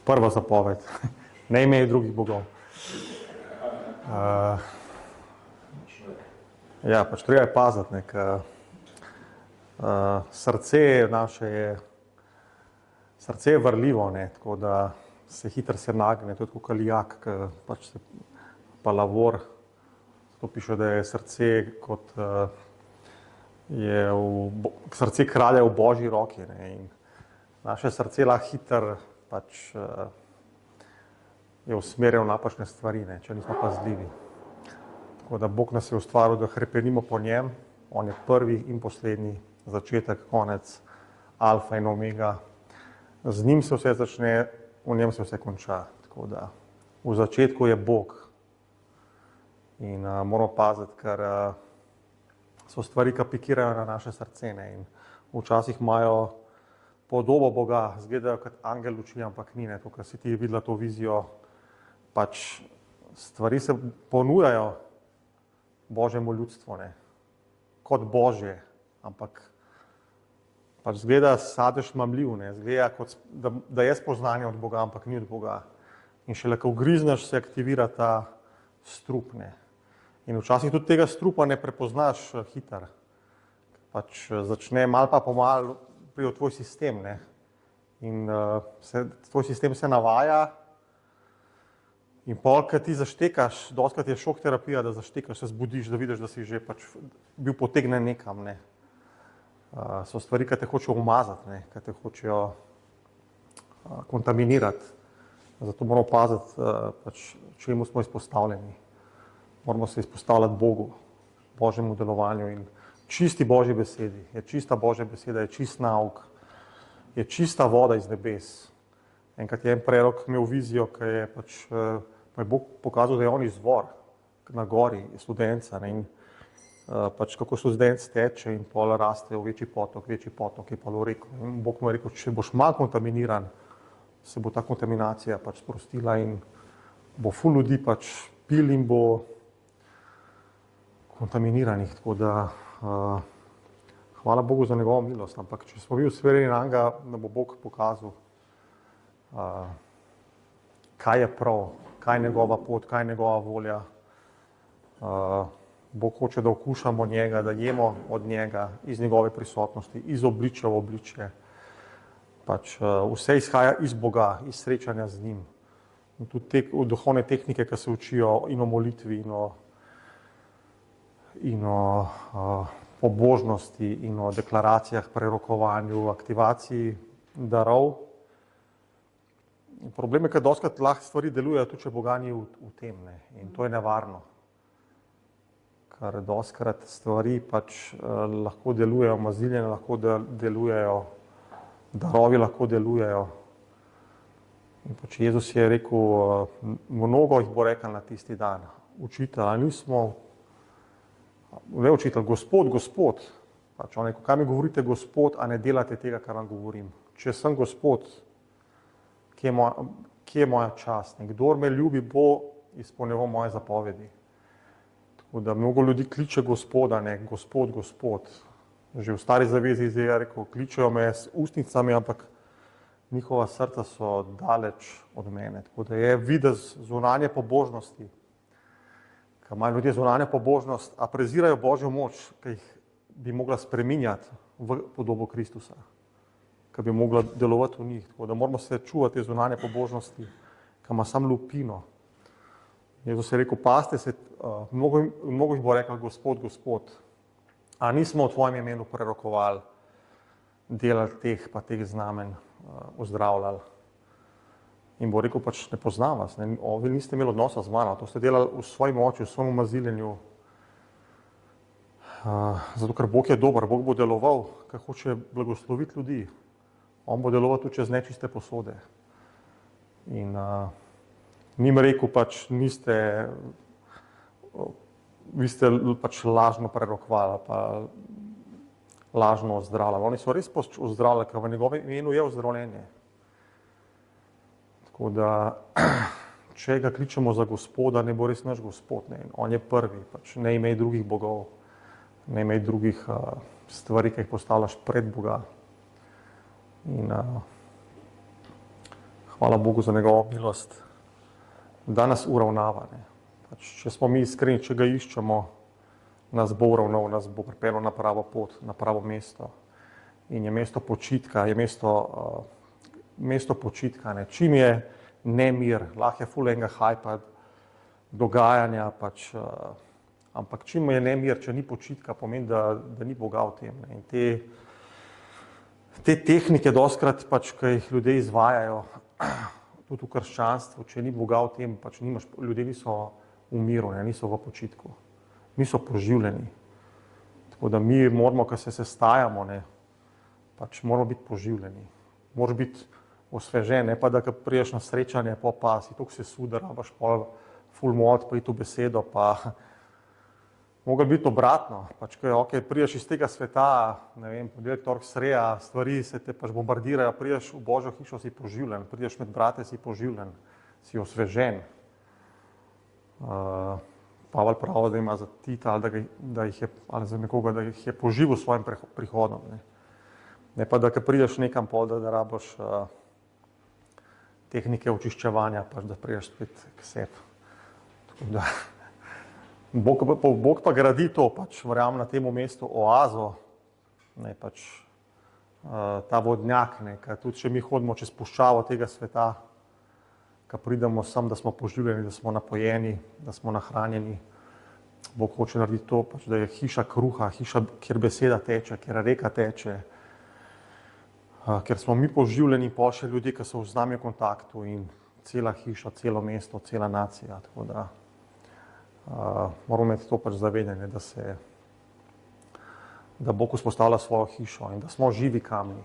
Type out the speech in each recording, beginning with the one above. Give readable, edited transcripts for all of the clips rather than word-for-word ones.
prva zapoved, ne imej drugih bogov. Ja, pač treba je paziti, ker srce naše je vrljivo, tako da se hitro se nagne, to je tako kalijak, pač se pa lavor, to piše, da je srce kot srce kralja v Božji roki, in naše srce lahko hitro pač je usmerjeno v napačne stvari, če nismo pazljivi. Tako da Bog nas je ustvaril, da hrepenimo po njem, on je prvi in poslednji, začetek, konec, alfa in omega. Z njim se vse začne, v njem se vse konča. Tako da v začetku je Bog in moramo paziti, ker so stvari, ki pikirajo na naše srce, in včasih imajo podobo Boga, izgledajo kot angel luči, ampak ni, to, kar si ti videla to vizijo, pač stvari se ponujajo Božjemu ljudstvu, kot Božje, ampak pač zgleda sadež mamljiv, zgleda, da je spoznanje od Boga, ampak ni od Boga. In šele, ko ugrizneš, se aktivira ta strup, In včasih tudi tega strupa ne prepoznaš hitro. Pač začne malo pa pomalo priti v tvoj sistem, In tvoj sistem se navaja in pol, ko ti zaštekaš, dostikrat je šok terapija, da zaštekaš, se zbudiš, da vidiš, da si že pač bil potegnen nekam, So stvari, ki te hočejo umazati, ki te hočejo kontaminirati. Zato moramo paziti, pač, čemu smo izpostavljeni. Moramo se izpostavljati Bogu, Božjemu delovanju in čisti Božji besedi. Je čista Božja beseda, je čist nauk, je čista voda iz nebes. Enkrat je en prerok imel vizijo, ki je pač, pa je Bog pokazal, da je on izvor na gori, studenca, in pač kako studenc teče in pol raste v večji potok, je pol rekel. In Bog mu je rekel, če boš malo kontaminiran, se bo ta kontaminacija pač sprostila in bo ful ljudi pač pil in bo kontaminiranih. Tako da hvala Bogu za njegovo milost, ampak če smo bili usmerjeni na njega, da bo Bog pokazal, kaj je prav, kaj je njegova pot, kaj je njegova volja. Bog hoče, da okušamo njega, da jemo od njega, iz njegove prisotnosti, iz obličja v obličje. Pač vse izhaja iz Boga, iz srečanja z njim. In tudi te duhovne tehnike, ki se učijo in o molitvi, in o pobožnosti, in o deklaracijah, prerokovanju, aktivaciji darov. Problem je, ker dostikrat lahko stvari delujejo, tudi če Boga ni v tem, in to je nevarno. Ker dostikrat stvari pač lahko delujejo, maziljenje lahko delujejo, darovi lahko delujejo. In pač Jezus je rekel, mnogo jih bo rekel na tisti dan, učitelj, Gospod, Gospod. Pač on rekel, kaj mi govorite Gospod, a ne delate tega, kar vam govorim. Če sem Gospod, kje je moja čast? Kdor me ljubi, bo izpolnjeval moje zapovedi. Tako da mnogo ljudi kliče Gospoda, Gospod, Gospod. Že v Stari zavezi je rekel, kličejo me s ustnicami, ampak njihova srca so daleč od mene. Tako da je videz zunanje pobožnosti. Ker imajo ljudje zunanje pobožnost, a prezirajo Božjo moč, ki jih bi mogla spreminjati v podobo Kristusa, ki bi mogla delovati v njih. Tako da moramo se čuvati te zunanje pobožnosti, ki ima sam lupino. Jezus je rekel, pazite se, mnogo jih bo rekel, Gospod, Gospod, a nismo v tvojem imenu prerokovali, delali teh znamen, ozdravljali. In bo rekel, pač ne poznam vas, vi niste imeli odnosa z mano, to ste delali v svoji moči, v svojem umaziljenju. Zato, ker Bog je dober, Bog bo deloval, ker hoče blagosloviti ljudi. On bo deloval tudi čez nečiste posode. In njim rekel, pač vi ste pač lažno prerokovali, pa lažno ozdravljali. Oni so res ozdravljali, ker v njegovem imenu je ozdravljenje. Tako da, če ga kličemo za Gospoda, ne bo res naš Gospod. On je prvi, pač ne imej drugih bogov, ne imej drugih stvari, ki jih postavljaš pred Boga. In hvala Bogu za njegovo milost, da nas uravnava. Ne. Pač, če smo mi iskreni, če ga iščemo, nas bo uravnal, nas bo pripeljal na pravo pot, na pravo mesto. In je mesto počitka, je mesto počitka. Ne. Čim je nemir, lahko je ful enega hajpa, dogajanja, pač, ampak čim je nemir, če ni počitka, pomeni, da ni Boga v tem. Ne. In te tehnike dostkrat, pač, ki jih ljudje izvajajo, tudi v krščanstvu, če ni Boga v tem, pač ljudje niso v miru, ne, niso v počitku, niso poživljeni. Tako da mi moramo, ko se sestajamo, ne, pač moramo biti poživljeni. Moraš biti osvežen, ne pa da, ko priješ na srečanje, pa si toliko sesudar, imaš pol ful mod, pa iti v besedo, pa moglo biti obratno. Pač, ko priješ iz tega sveta, ne vem, ponedeljek, torek, sreda, stvari se te pač bombardirajo, priješ v Božjo hišo, si poživljen, priješ med brate, si poživljen, si osvežen. Pavel pravi, da ima za Tita, ali za nekoga, da jih je poživil s svojim prihodom. Ne pa, da ko prideš nekam pol, da rabiš tehnike očiščevanja, pač, da priješ spet k sebi. Da, Bog pa gradi to, pač, verjamem, na tem mestu oazo, ne, pač, ta vodnjak, ne, ker tudi če mi hodimo čez puščavo tega sveta, ko pridemo sem, da smo poživljeni, da smo napojeni, da smo nahranjeni. Bog hoče narediti to, pač, da je hiša kruha, hiša, kjer beseda teče, kjer reka teče, ker smo mi poživljeni, pa še ljudje, ki so z nami v kontaktu in cela hiša, celo mesto, cela nacija. Tako da moramo imeti to pač zavedanje, da Bog vzpostavlja svojo hišo in da smo živi kamni.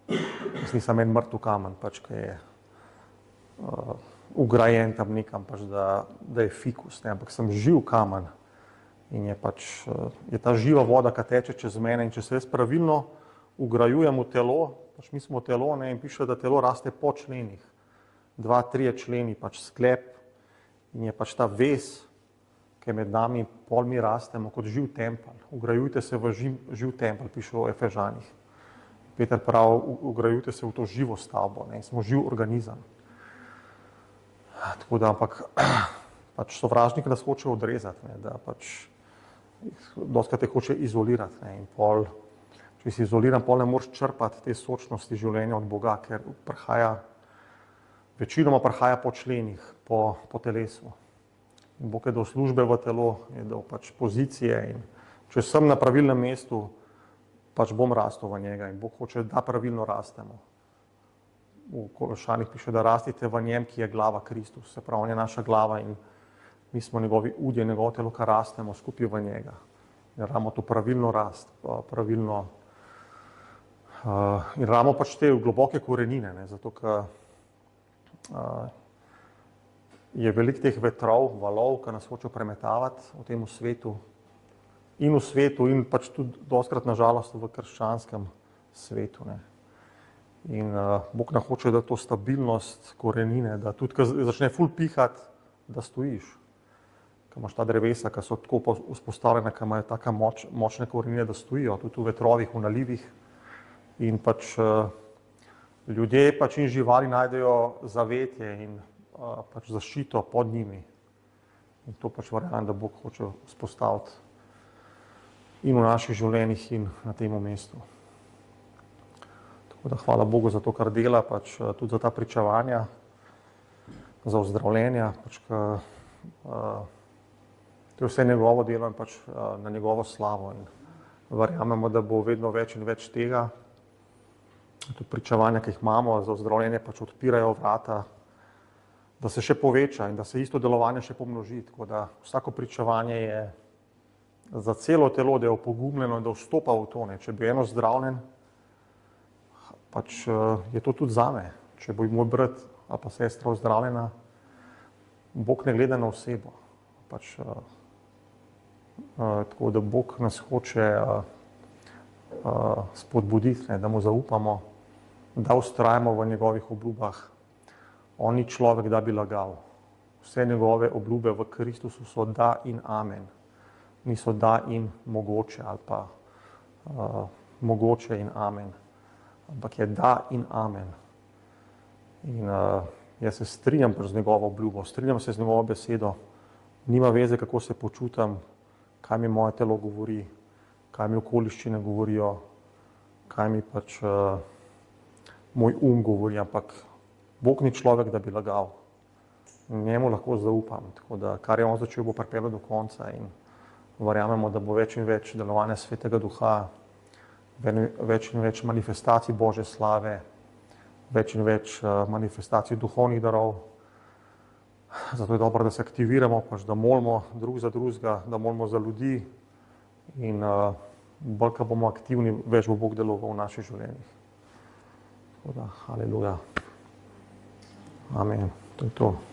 Jaz nisem en mrtev kamen, pač, ki je ugrajen tam nekam, pač, da je fikus, ne, ampak sem živ kamen in je ta živa voda, ki teče čez mene in če se jaz pravilno ugrajujem v telo, pač mi smo telo, ne, in piše, da telo raste po členih, 2-3 členi, pač sklep in je pač ta vez, ki je med nami, pol mi rastemo kot živ tempelj. Ugrajujte se v živ tempelj, piše o Efežanih. Peter pravi, ugrajujte se v to živo stavbo, ne, smo živ organizem. Tako da, ampak pač sovražnik nas hoče odrezati, ne, da pač dostikrat te hoče izolirati, ne, in pol, če si izoliran, pol ne moreš črpati te sočnosti življenja od Boga, ker večinoma prihaja po členih, po telesu. In Bog je dal službe v telo, je dal pač pozicije in če sem na pravilnem mestu, pač bom rastel v njega in Bog hoče, da pravilno rastemo. V Kološanih piše, da rastite v njem, ki je glava Kristus, se pravi, on je naša glava in mi smo njegovi udje, njegovo telo, kar rastemo skupaj v njega. In rabimo to pravilno rast, pravilno in rabimo pač te globoke korenine, ne, zato ker je veliko teh vetrov, valov, ki nas hočejo premetavati v tem svetu in pač tudi dostikrat na žalost v krščanskem svetu. Ne. In Bog nam hoče dati to stabilnost korenine, da tudi, ko začne ful pihati, da stojiš. Ko imaš ta drevesa, ki so tako vzpostavljena, ki imajo tako močne korenine, da stojijo, tudi v vetrovih, v nalivih. In pač ljudje pač in živali najdejo zavetje in pač zaščito pod njimi. In to pač verjamem, da Bog hoče vzpostaviti in v naših življenjih in na tem mestu. Tako da hvala Bogu za to, kar dela, pač tudi za ta pričevanja, za ozdravljenja, pač to je vse njegovo delo in pač na njegovo slavo. In verjamemo, da bo vedno več in več tega. Tudi pričevanja, ki jih imamo za ozdravljenje, pač odpirajo vrata, da se še poveča in da se isto delovanje še pomnoži. Tako da vsako pričevanje je za celo telo, da je opogumljeno in da vstopa v to. Ne. Če bi eno zdravljen, pač je to tudi zame. Če bo moj brat ali pa sestra ozdravljena, Bog ne gleda na osebo. Pač, tako da Bog nas hoče spodbuditi, ne, da mu zaupamo, da vztrajamo v njegovih obljubah. On ni človek, da bi lagal. Vse njegove obljube v Kristusu so da in amen. Niso da in mogoče ali pa mogoče in amen. Ampak je da in amen. In jaz se strinjam z njegovo obljubo, strinjam se z njegovo besedo. Nima veze, kako se počutam, kaj mi moje telo govori, kaj mi okoliščine govorijo, kaj mi pač moj govori, ampak Bog ni človek, da bi lagal. Njemu lahko zaupam, tako da kar je on začel, bo pripeljal do konca in verjamemo, da bo več in več delovanja Svetega Duha, več in več manifestacij Božje slave, več in več manifestacij duhovnih darov. Zato je dobro, da se aktiviramo, pač, da molimo drug za drugega, da molimo za ljudi in bolj, ko bomo aktivni, več bo Bog deloval v naših življenjih. Tako da, haleluja. Amen. To je to.